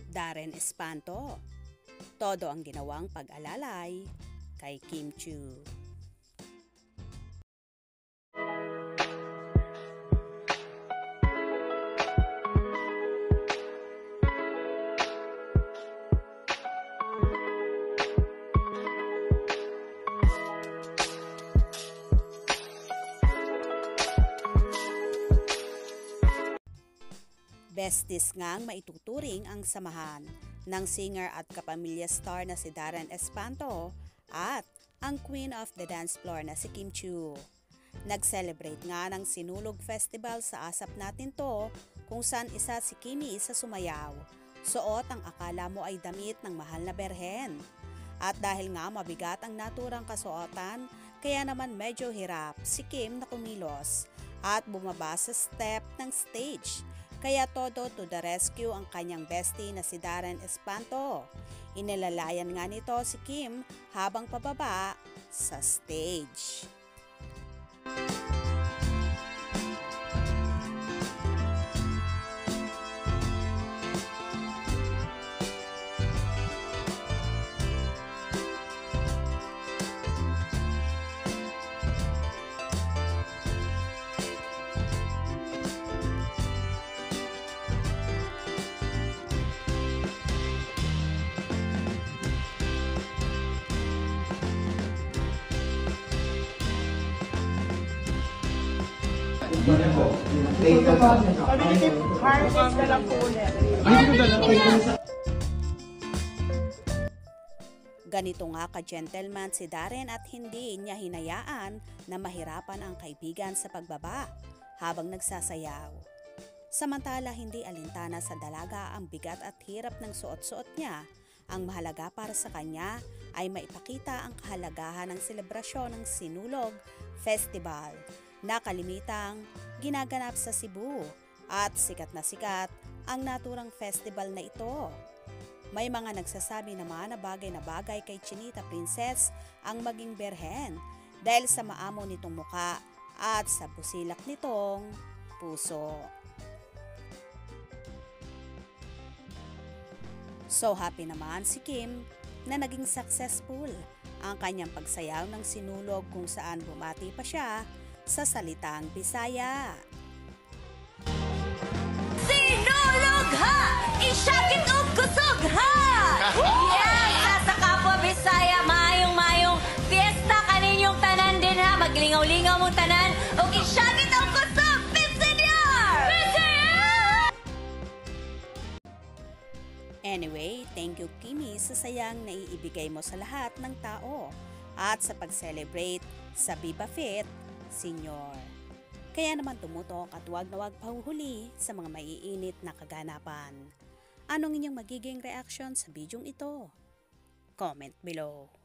Darren Espanto. Todo ang ginawang pag-alalay kay Kim Chiu. Besties ngang maituturing ang samahan ng singer at kapamilya star na si Darren Espanto at ang queen of the dance floor na si Kim Chiu. Nag-celebrate nga ng Sinulog Festival sa Asap Natin To kung saan isa si Kimi sa sumayaw. Suot ang akala mo ay damit ng mahal na berhen. At dahil nga mabigat ang naturang kasuotan, kaya naman medyo hirap si Kim na kumilos at bumaba sa step ng stage. Kaya todo to the rescue ang kanyang bestie na si Darren Espanto. Inilalayan nga nito si Kim habang pababa sa stage. Ganito nga ka-gentleman si Darren at hindi niya hinayaan na mahirapan ang kaibigan sa pagbaba habang nagsasayaw. Samantala hindi alintana sa dalaga ang bigat at hirap ng suot-suot niya. Ang mahalaga para sa kanya ay maipakita ang kahalagahan ng selebrasyon ng Sinulog Festival na kalimitang ginaganap sa Cebu at sikat na sikat ang naturang festival na ito. May mga nagsasabi naman na bagay kay Chinita Princess ang maging berhen dahil sa maamo nitong muka at sa busilak nitong puso. So happy naman si Kim na naging successful ang kanyang pagsayaw ng Sinulog kung saan bumati pa siya sa salitang Bisaya. Sinulog ha! Isyakit og kusog ha! Yes! Sa kapwa Bisaya, mayong fiesta kaninyong tanan din ha! Maglingaw-lingaw mong tanan og isyakit og kusog! Pinsenyor! Anyway, thank you Kimi sa sayang na iibigay mo sa lahat ng tao at sa pag-celebrate sa Viva Fit Senior. Kaya naman tumutok at huwag na huwag pahuhuli sa mga maiinit na kaganapan. Anong inyong magiging reaction sa bidyong ito? Comment below.